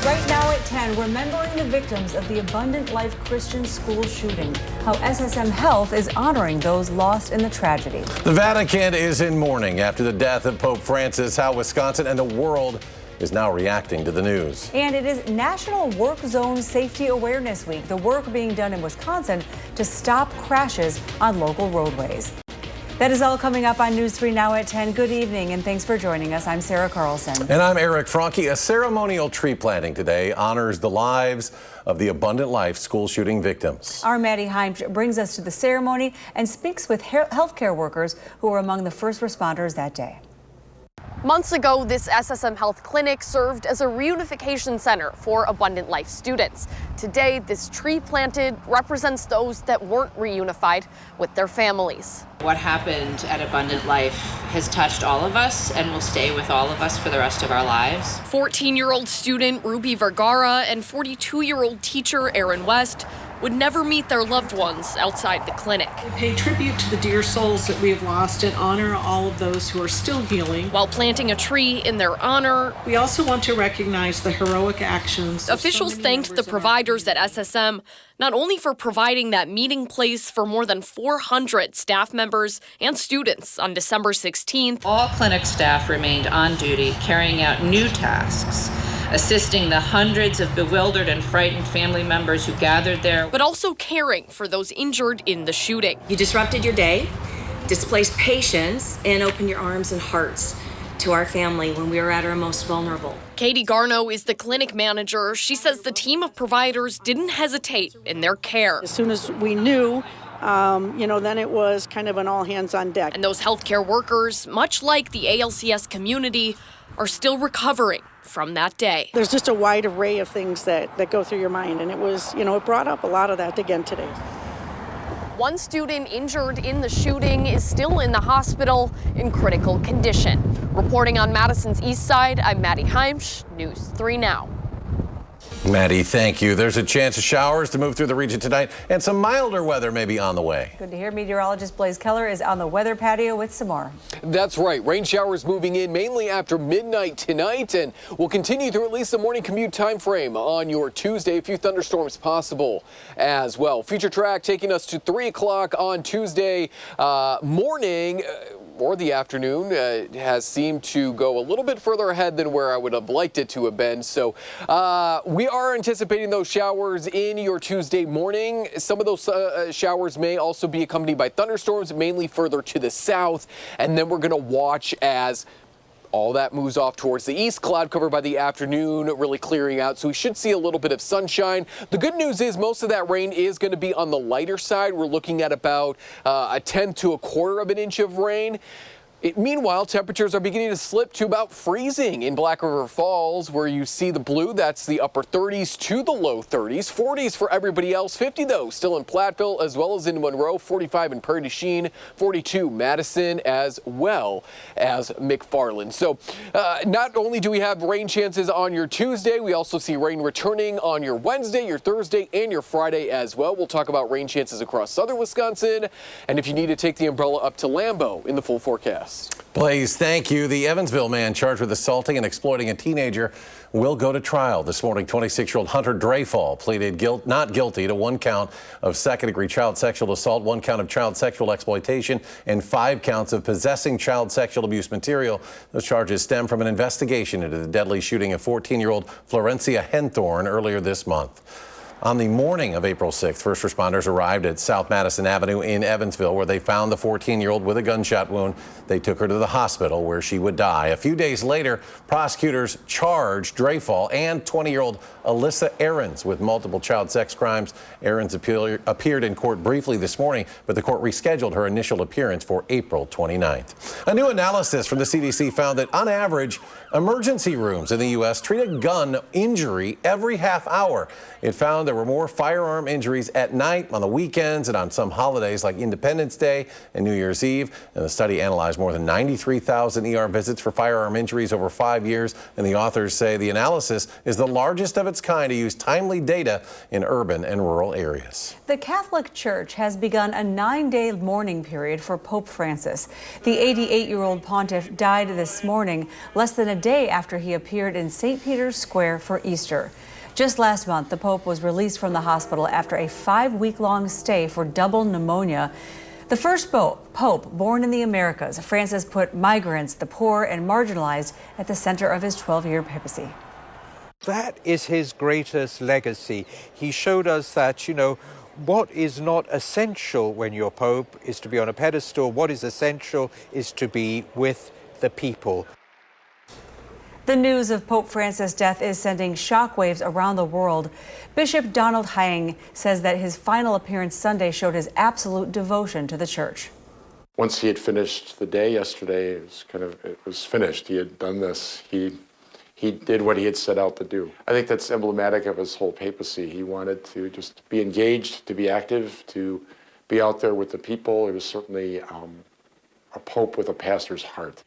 Right now at 10, remembering the victims of the Abundant Life Christian School shooting, how SSM Health is honoring those lost in the tragedy. The Vatican is in mourning after the death of Pope Francis, how Wisconsin and the world is now reacting to the news. And it is National Work Zone Safety Awareness Week, the work being done in Wisconsin to stop crashes on local roadways. That is all coming up on News 3 Now at 10. Good evening and thanks for joining us. I'm Sarah Carlson. And I'm Eric Franke. A ceremonial tree planting today honors the lives of the Abundant Life school shooting victims. Our Maddie Heimsch brings us to the ceremony and speaks with healthcare workers who were among the first responders that day. Months ago, this SSM Health clinic served as a reunification center for Abundant Life students. Today, this tree planted represents those that weren't reunified with their families. What happened at Abundant Life has touched all of us and will stay with all of us for the rest of our lives. 14-year-old student Ruby Vergara and 42-year-old teacher Aaron West would never meet their loved ones outside the clinic. We pay tribute to the dear souls that we have lost and honor all of those who are still healing. While planting a tree in their honor, we also want to recognize the heroic actions. Officials thanked the providers at SSM not only for providing that meeting place for more than 400 staff members and students on December 16th. All clinic staff remained on duty, carrying out new tasks, assisting the hundreds of bewildered and frightened family members who gathered there, but also caring for those injured in the shooting. You disrupted your day, displaced patients, and opened your arms and hearts to our family when we were at our most vulnerable. Katie Garno is the clinic manager. She says the team of providers didn't hesitate in their care. As soon as we knew, then it was kind of an all hands on deck. And those healthcare workers, much like the ALCS community, are still recovering from that day. There's just a wide array of things that go through your mind, and it was, it brought up a lot of that again today. One student injured in the shooting is still in the hospital in critical condition. Reporting on Madison's east side, I'm Maddie Heimsch, News 3 Now. Maddie, thank you. There's a chance of showers to move through the region tonight, and some milder weather may be on the way. Good to hear. Meteorologist Blaze Keller is on the weather patio with some more. That's right. Rain showers moving in mainly after midnight tonight, and will continue through at least the morning commute time frame on your Tuesday. A few thunderstorms possible as well. Future track taking us to 3 o'clock on Tuesday morning. Or the afternoon has seemed to go a little bit further ahead than where I would have liked it to have been. So we are anticipating those showers in your Tuesday morning. Some of those showers may also be accompanied by thunderstorms, mainly further to the south. And then we're going to watch as all that moves off towards the east. Cloud cover by the afternoon, really clearing out. So we should see a little bit of sunshine. The good news is most of that rain is going to be on the lighter side. We're looking at about a tenth to a quarter of an inch of rain. Meanwhile, temperatures are beginning to slip to about freezing in Black River Falls, where you see the blue. That's the upper 30s to the low 30s. 40s for everybody else. 50, though, still in Platteville as well as in Monroe. 45 in Prairie du Chien. 42 Madison as well as McFarland. So not only do we have rain chances on your Tuesday, we also see rain returning on your Wednesday, your Thursday, and your Friday as well. We'll talk about rain chances across southern Wisconsin, and if you need to take the umbrella up to Lambeau in the full forecast. Blaze, thank you. The Evansville man charged with assaulting and exploiting a teenager will go to trial this morning. 26-year-old Hunter Dreyfall pleaded not guilty to 1 count of second-degree child sexual assault, 1 count of child sexual exploitation, and 5 counts of possessing child sexual abuse material. Those charges stem from an investigation into the deadly shooting of 14-year-old Florencia Henthorn earlier this month. On the morning of April 6th, first responders arrived at South Madison Avenue in Evansville, where they found the 14-year-old with a gunshot wound. They took her to the hospital where she would die. A few days later, prosecutors charged Dreyfall and 20-year-old Alyssa Ahrens with multiple child sex crimes. Ahrens appeared in court briefly this morning, but the court rescheduled her initial appearance for April 29th. A new analysis from the CDC found that, on average, emergency rooms in the U.S. treat a gun injury every half hour. It found found there were more firearm injuries at night, on the weekends, and on some holidays like Independence Day and New Year's Eve. And the study analyzed more than 93,000 ER visits for firearm injuries over 5 years. And the authors say the analysis is the largest of its kind to use timely data in urban and rural areas. The Catholic Church has begun a 9-day mourning period for Pope Francis. The 88-year-old pontiff died this morning, less than a day after he appeared in St. Peter's Square for Easter. Just last month, the Pope was released from the hospital after a 5-week-long stay for double pneumonia. The first Pope born in the Americas, Francis put migrants, the poor, and marginalized at the center of his 12-year papacy. That is his greatest legacy. He showed us that, what is not essential when you're Pope is to be on a pedestal. What is essential is to be with the people. The news of Pope Francis' death is sending shockwaves around the world. Bishop Donald Hyang says that his final appearance Sunday showed his absolute devotion to the church. Once he had finished the day yesterday, it was finished. He had done this. He did what he had set out to do. I think that's emblematic of his whole papacy. He wanted to just be engaged, to be active, to be out there with the people. It was certainly a pope with a pastor's heart.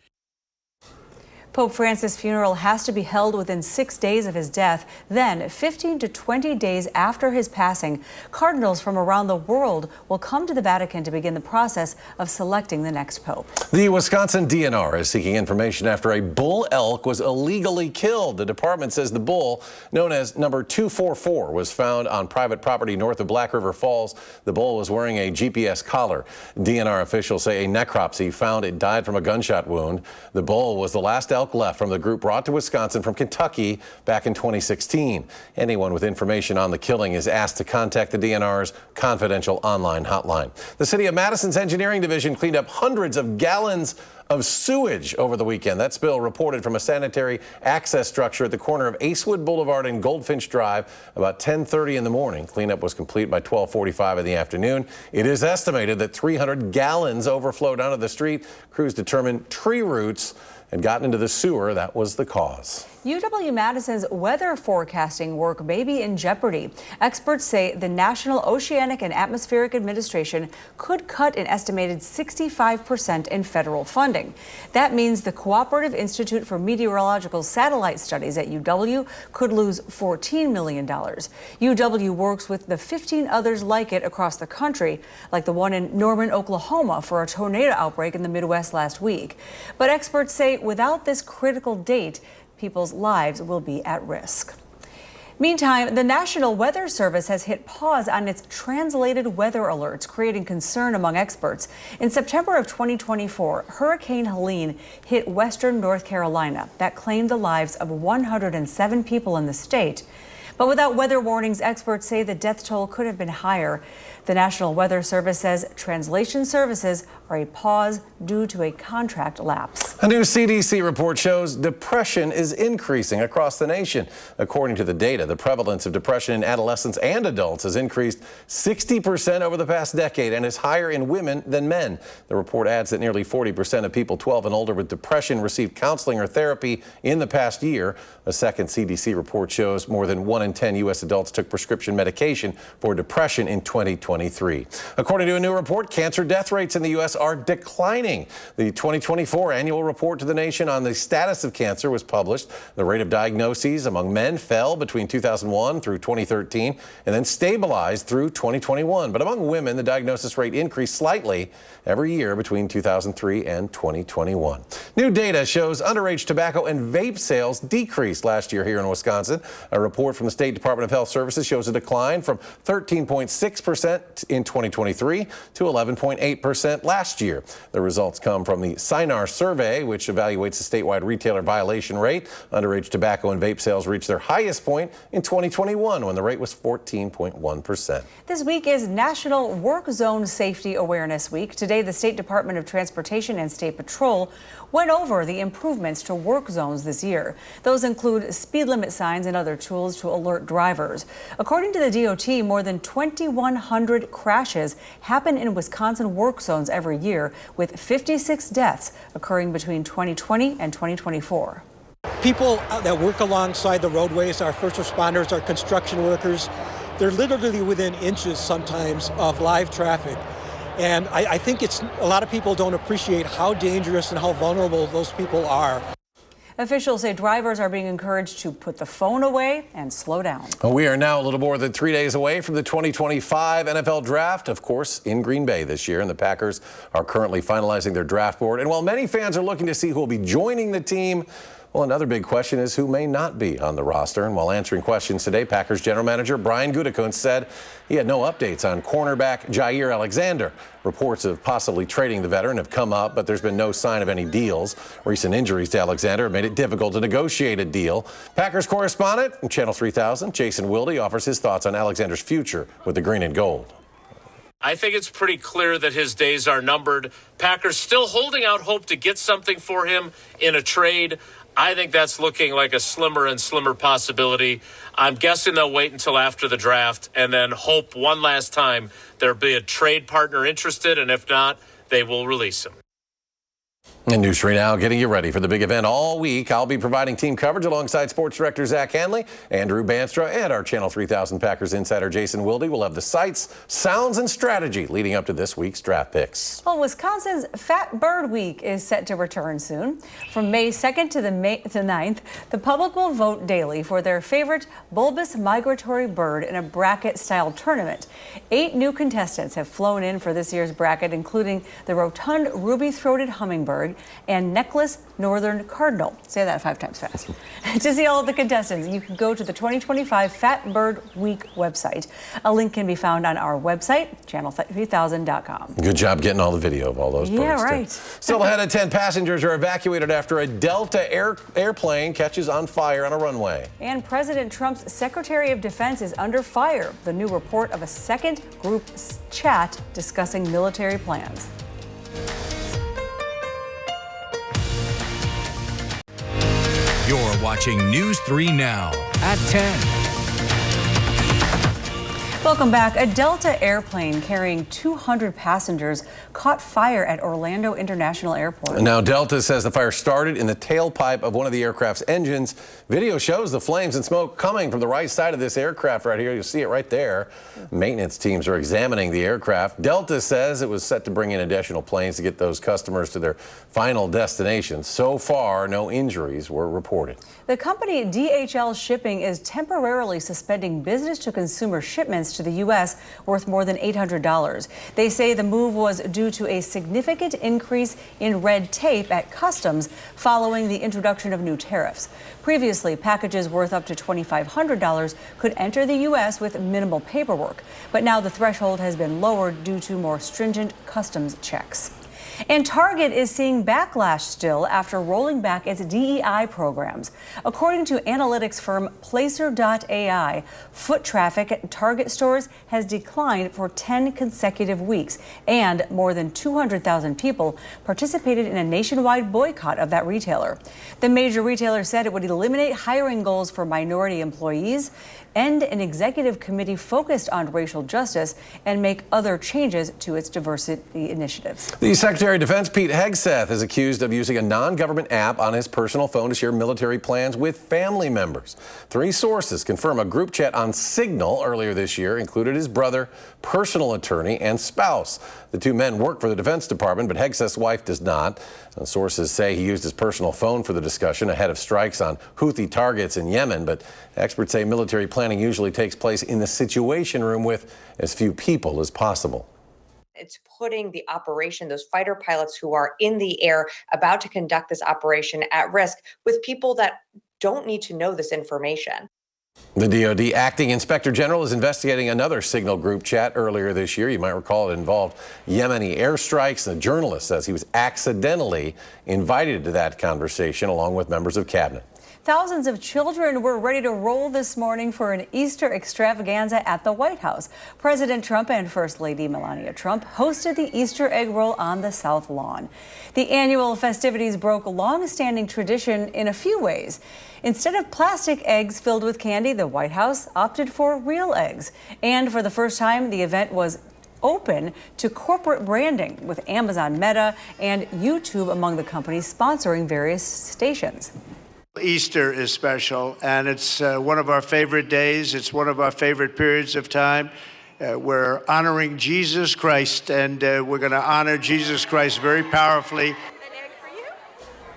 Pope Francis' funeral has to be held within 6 days of his death. Then, 15 to 20 days after his passing, cardinals from around the world will come to the Vatican to begin the process of selecting the next pope. The Wisconsin DNR is seeking information after a bull elk was illegally killed. The department says the bull, known as number 244, was found on private property north of Black River Falls. The bull was wearing a GPS collar. DNR officials say a necropsy found it died from a gunshot wound. The bull was the last elk left from the group brought to Wisconsin from Kentucky back in 2016. Anyone with information on the killing is asked to contact the DNR's confidential online hotline. The city of Madison's engineering division cleaned up hundreds of gallons of sewage over the weekend. That spill reported from a sanitary access structure at the corner of Acewood Boulevard and Goldfinch Drive about 10:30 in the morning. Cleanup was complete by 12:45 in the afternoon. It is estimated that 300 gallons overflowed onto the street. Crews determined tree roots had gotten into the sewer. That was the cause. UW-Madison's weather forecasting work may be in jeopardy. Experts say the National Oceanic and Atmospheric Administration could cut an estimated 65% in federal funding. That means the Cooperative Institute for Meteorological Satellite Studies at UW could lose $14 million. UW works with the 15 others like it across the country, like the one in Norman, Oklahoma, for a tornado outbreak in the Midwest last week. But experts say without this critical date, people's lives will be at risk. Meantime, the National Weather Service has hit pause on its translated weather alerts, creating concern among experts. In September of 2024, Hurricane Helene hit western North Carolina. That claimed the lives of 107 people in the state. But without weather warnings, experts say the death toll could have been higher. The National Weather Service says translation services are a pause due to a contract lapse. A new CDC report shows depression is increasing across the nation. According to the data, the prevalence of depression in adolescents and adults has increased 60% over the past decade and is higher in women than men. The report adds that nearly 40% of people 12 and older with depression received counseling or therapy in the past year. A second CDC report shows more than 1 in 10 U.S. adults took prescription medication for depression in 2023. According to a new report, cancer death rates in the U.S. are declining. The 2024 annual report to the nation on the status of cancer was published. The rate of diagnoses among men fell between 2001 through 2013 and then stabilized through 2021. But among women, the diagnosis rate increased slightly every year between 2003 and 2021. New data shows underage tobacco and vape sales decreased last year here in Wisconsin. A report from the State Department of Health Services shows a decline from 13.6% in 2023 to 11.8% last year. The results come from the SINAR survey, which evaluates the statewide retailer violation rate. Underage tobacco and vape sales reached their highest point in 2021 when the rate was 14.1%. This week is National Work Zone Safety Awareness Week. Today, the State Department of Transportation and State Patrol went over the improvements to work zones this year. Those include speed limit signs and other tools to alert drivers. According to the DOT, more than 2,100 crashes happen in Wisconsin work zones every year, with 56 deaths occurring between 2020 and 2024. People that work alongside the roadways, our first responders, our construction workers, they're literally within inches sometimes of live traffic. And I think a lot of people don't appreciate how dangerous and how vulnerable those people are. Officials say drivers are being encouraged to put the phone away and slow down. We are now a little more than 3 days away from the 2025 NFL Draft, of course, in Green Bay this year. And the Packers are currently finalizing their draft board. And while many fans are looking to see who will be joining the team, well, another big question is who may not be on the roster. And while answering questions today, Packers general manager Brian Gutekunst said he had no updates on cornerback Jair Alexander. Reports of possibly trading the veteran have come up, but there's been no sign of any deals. Recent injuries to Alexander have made it difficult to negotiate a deal. Packers correspondent from Channel 3000, Jason Wilde, offers his thoughts on Alexander's future with the green and gold. I think it's pretty clear that his days are numbered. Packers still holding out hope to get something for him in a trade. I think that's looking like a slimmer and slimmer possibility. I'm guessing they'll wait until after the draft and then hope one last time there'll be a trade partner interested, and if not, they will release him. And News 3 Now getting you ready for the big event all week. I'll be providing team coverage alongside sports director Zach Hanley, Andrew Banstra, and our Channel 3000 Packers insider Jason Wilde. We'll have the sights, sounds, and strategy leading up to this week's draft picks. Well, Wisconsin's Fat Bird Week is set to return soon. From May 2nd to the 9th, the public will vote daily for their favorite bulbous migratory bird in a bracket-style tournament. 8 new contestants have flown in for this year's bracket, including the rotund ruby-throated hummingbird and necklace northern cardinal. Say that 5 times fast. To see all of the contestants, you can go to the 2025 Fat Bird Week website. A link can be found on our website, channel3000.com. Good job getting all the video of all those birds. Yeah, right. Still ahead of 10 passengers are evacuated after a Delta airplane catches on fire on a runway. And President Trump's Secretary of Defense is under fire. The new report of a second group chat discussing military plans. You're watching News 3 Now at 10. Welcome back. A Delta airplane carrying 200 passengers caught fire at Orlando International Airport. Now, Delta says the fire started in the tailpipe of one of the aircraft's engines. Video shows the flames and smoke coming from the right side of this aircraft right here. You'll see it right there. Maintenance teams are examining the aircraft. Delta says it was set to bring in additional planes to get those customers to their final destination. So far, no injuries were reported. The company DHL Shipping is temporarily suspending business-to-consumer shipments to the U.S. worth more than $800. They say the move was due to a significant increase in red tape at customs following the introduction of new tariffs. Previously, packages worth up to $2,500 could enter the U.S. with minimal paperwork, but now the threshold has been lowered due to more stringent customs checks. And Target is seeing backlash still after rolling back its DEI programs. According to analytics firm Placer.ai, foot traffic at Target stores has declined for 10 consecutive weeks, and more than 200,000 people participated in a nationwide boycott of that retailer. The major retailer said it would eliminate hiring goals for minority employees, end an executive committee focused on racial justice, and make other changes to its diversity initiatives. The Secretary of Defense Pete Hegseth is accused of using a non-government app on his personal phone to share military plans with family members. 3 sources confirm a group chat on Signal earlier this year included his brother, personal attorney, and spouse. The 2 men work for the Defense Department, but Hegseth's wife does not. Sources say he used his personal phone for the discussion ahead of strikes on Houthi targets in Yemen, but experts say military planning usually takes place in the Situation Room with as few people as possible. It's putting the operation, those fighter pilots who are in the air about to conduct this operation, at risk with people that don't need to know this information. The DoD acting inspector general is investigating another Signal group chat earlier this year. You might recall it involved Yemeni airstrikes. The journalist says he was accidentally invited to that conversation along with members of cabinet. Thousands of children were ready to roll this morning for an Easter extravaganza at the White House. President Trump and First Lady Melania Trump hosted the Easter egg roll on the South Lawn. The annual festivities broke long-standing tradition in a few ways. Instead of plastic eggs filled with candy, the White House opted for real eggs. And for the first time, the event was open to corporate branding, with Amazon, Meta, and YouTube among the companies sponsoring various stations. Easter is special, and it's one of our favorite days. It's one of our favorite periods of time. We're honoring Jesus Christ, and we're going to honor Jesus Christ very powerfully.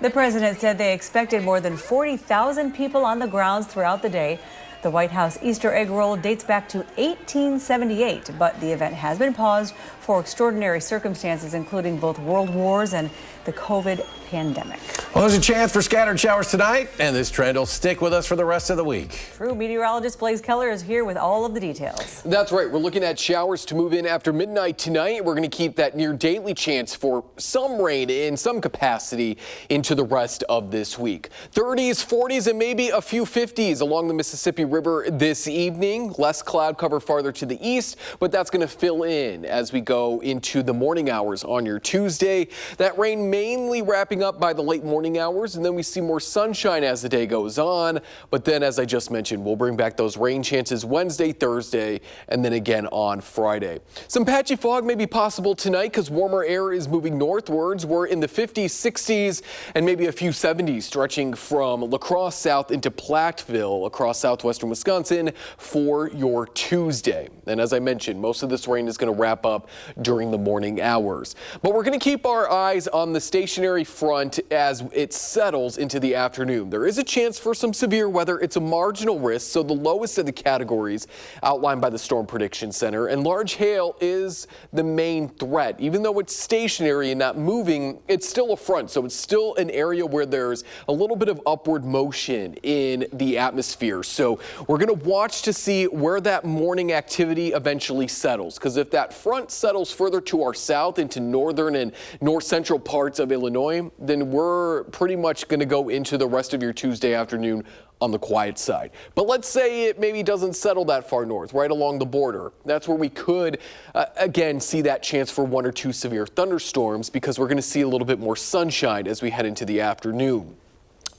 The president said they expected more than 40,000 people on the grounds throughout the day. The White House Easter egg roll dates back to 1878, but the event has been paused for extraordinary circumstances, including both world wars and the COVID pandemic. Well, there's a chance for scattered showers tonight, and this trend will stick with us for the rest of the week. True meteorologist Blaze Keller is here with all of the details. That's right. We're looking at showers to move in after midnight tonight. We're going to keep that near daily chance for some rain in some capacity into the rest of this week. 30s, 40s, and maybe a few 50s along the Mississippi River this evening. Less cloud cover farther to the east, but that's going to fill in as we go into the morning hours on your Tuesday. That rain mainly wrapping up by the late morning hours, and then we see more sunshine as the day goes on. But then, as I just mentioned, we'll bring back those rain chances Wednesday, Thursday, and then again on Friday. Some patchy fog may be possible tonight because warmer air is moving northwards. We're in the 50s, 60s, and maybe a few 70s, stretching from La Crosse south into Platteville across southwestern Wisconsin for your Tuesday. And as I mentioned, most of this rain is going to wrap up during the morning hours. But we're going to keep our eyes on the stationary front as it settles into the afternoon. There is a chance for some severe weather. It's a marginal risk, so the lowest of the categories outlined by the Storm Prediction Center. And large hail is the main threat. Even though it's stationary and not moving, it's still a front, so it's still an area where there's a little bit of upward motion in the atmosphere. So we're going to watch to see where that morning activity eventually settles, because if that front settles further to our south into northern and north central parts of Illinois, then we're pretty much going to go into the rest of your Tuesday afternoon on the quiet side. But let's say it maybe doesn't settle that far north, right along the border. That's where we could, again, see that chance for 1 or 2 severe thunderstorms, because we're going to see a little bit more sunshine as we head into the afternoon.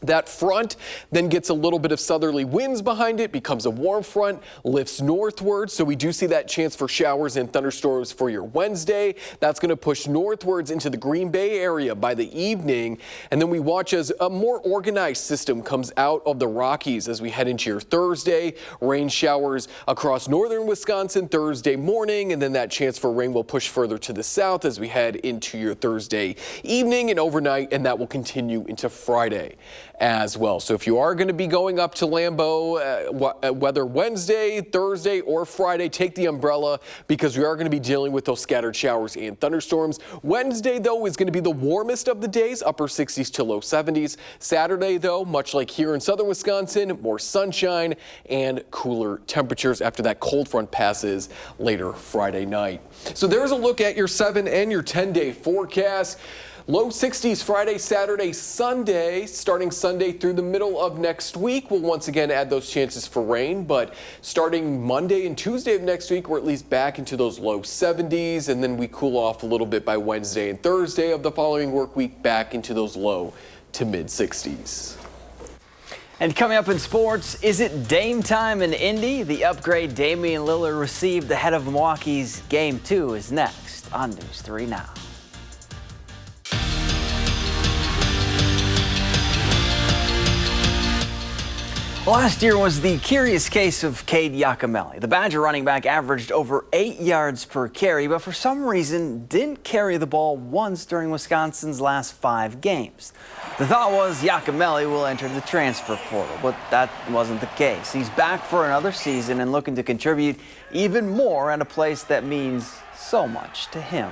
That front then gets a little bit of southerly winds behind it, becomes a warm front, lifts northwards. So we do see that chance for showers and thunderstorms for your Wednesday. That's going to push northwards into the Green Bay area by the evening. And then we watch as a more organized system comes out of the Rockies as we head into your Thursday. Rain showers across northern Wisconsin Thursday morning, and then that chance for rain will push further to the south as we head into your Thursday evening and overnight, and that will continue into Friday as well. So if you are going to be going up to Lambeau, whether Wednesday, Thursday, or Friday, take the umbrella, because we are going to be dealing with those scattered showers and thunderstorms. Wednesday, though, is going to be the warmest of the days, upper 60s to low 70s. Saturday, though, much like here in southern Wisconsin, more sunshine and cooler temperatures after that cold front passes later Friday night. So there's a look at your 7 and your 10-day forecast. Low 60s Friday, Saturday, Sunday. Starting Sunday through the middle of next week, we'll once again add those chances for rain. But starting Monday and Tuesday of next week, we're at least back into those low 70s. And then we cool off a little bit by Wednesday and Thursday of the following work week, back into those low to mid 60s. And coming up in sports, is it Dame time in Indy? The upgrade Damian Lillard received ahead of Milwaukee's Game 2 is next on News 3 Now. Last year was the curious case of Cade Giacomelli. The Badger running back averaged over 8 yards per carry, but for some reason didn't carry the ball once during Wisconsin's last 5 games. The thought was Giacomelli will enter the transfer portal, but that wasn't the case. He's back for another season and looking to contribute even more at a place that means so much to him.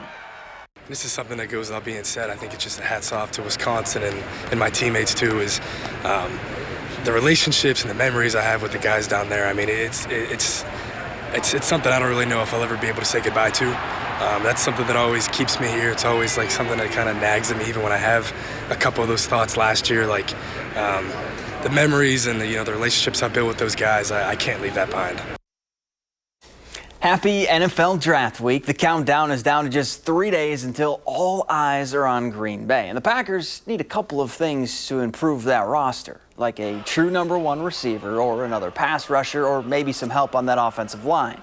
This is something that goes without being said. I think it's just a hats off to Wisconsin and my teammates too, is the relationships and the memories I have with the guys down there. I mean, it's something I don't really know if I'll ever be able to say goodbye to. That's something that always keeps me here. It's always like something that kind of nags at me, even when I have a couple of those thoughts last year. Like the memories and the relationships I built with those guys, I can't leave that behind. Happy NFL Draft Week. The countdown is down to just 3 days until all eyes are on Green Bay. And the Packers need a couple of things to improve that roster, like a true number 1 receiver or another pass rusher or maybe some help on that offensive line.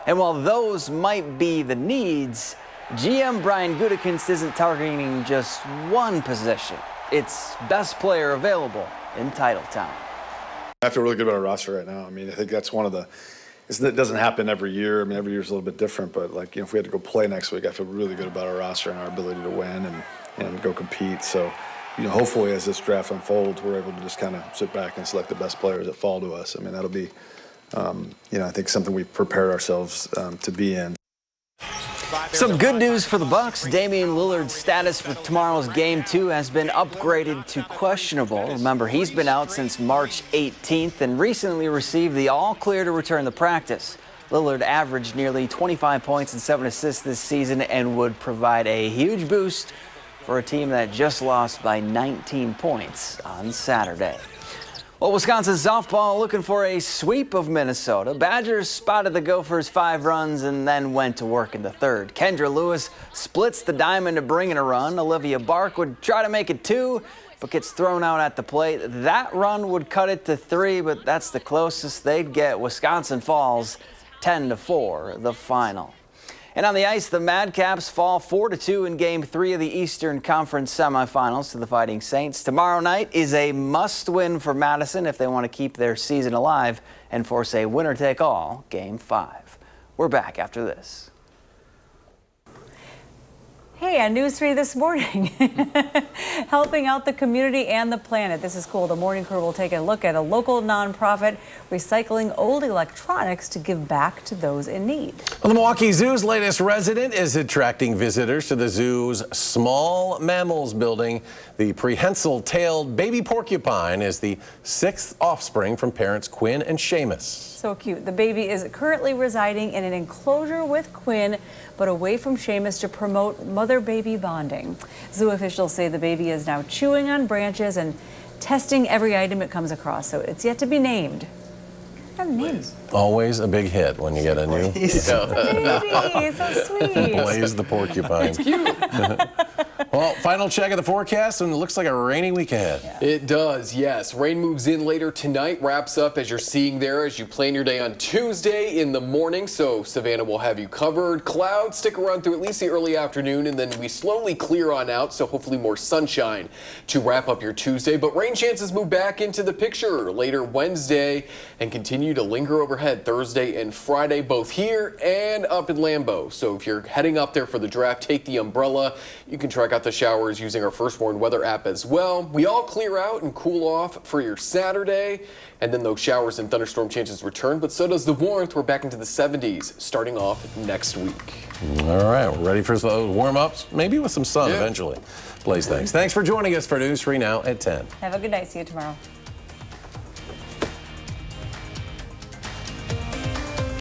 And while those might be the needs, GM Brian Gutekunst isn't targeting just one position. its best player available in Titletown. I feel really good about our roster right now. I mean, I think that's one of the, it doesn't happen every year. I mean, every year is a little bit different, but like, if we had to go play next week, I feel really good about our roster and our ability to win and go compete. So, hopefully as this draft unfolds, we're able to just kind of sit back and select the best players that fall to us. I mean, that'll be, I think something we've prepared ourselves to be in. Some good news for the Bucks. Damian Lillard's status for tomorrow's Game 2 has been upgraded to questionable. Remember, he's been out since March 18th and recently received the all-clear to return to practice. Lillard averaged nearly 25 points and 7 assists this season and would provide a huge boost for a team that just lost by 19 points on Saturday. Well, Wisconsin softball looking for a sweep of Minnesota. Badgers spotted the Gophers 5 runs and then went to work in the third. Kendra Lewis splits the diamond to bring in a run. Olivia Bark would try to make it 2, but gets thrown out at the plate. That run would cut it to 3, but that's the closest they'd get. Wisconsin falls 10-4, the final. And on the ice, the Madcaps fall 4-2 in Game 3 of the Eastern Conference semifinals to the Fighting Saints. Tomorrow night is a must-win for Madison if they want to keep their season alive and force a winner-take-all Game 5. We're back after this. Hey, on News 3 this morning, helping out the community and the planet. This is cool. The morning crew will take a look at a local nonprofit recycling old electronics to give back to those in need. Well, the Milwaukee Zoo's latest resident is attracting visitors to the zoo's small mammals building. The prehensile-tailed baby porcupine is the 6th offspring from parents Quinn and Seamus. So cute. The baby is currently residing in an enclosure with Quinn, but away from Seamus to promote mother-baby bonding. Zoo officials say the baby is now chewing on branches and testing every item it comes across, so it's yet to be named. What kind of name? Always a big hit when you get a new baby. It's so sweet. Blaze the porcupine. It's cute. Well, final check of the forecast, and it looks like a rainy week ahead. Yeah. It does, yes. Rain moves in later tonight, wraps up as you're seeing there as you plan your day on Tuesday in the morning. So Savannah will have you covered. Clouds stick around through at least the early afternoon, and then we slowly clear on out. So hopefully more sunshine to wrap up your Tuesday. But rain chances move back into the picture later Wednesday and continue to linger overhead Thursday and Friday, both here and up in Lambeau. So if you're heading up there for the draft, take the umbrella. You can track out the showers using our First Warn weather app as well. We all clear out and cool off for your Saturday, and then those showers and thunderstorm chances return, but so does the warmth. We're back into the 70s starting off next week. All right, we're ready for those warm-ups, maybe with some sun eventually. Blaze, thanks. Thanks for joining us for News 3 Now at 10. Have a good night. See you tomorrow.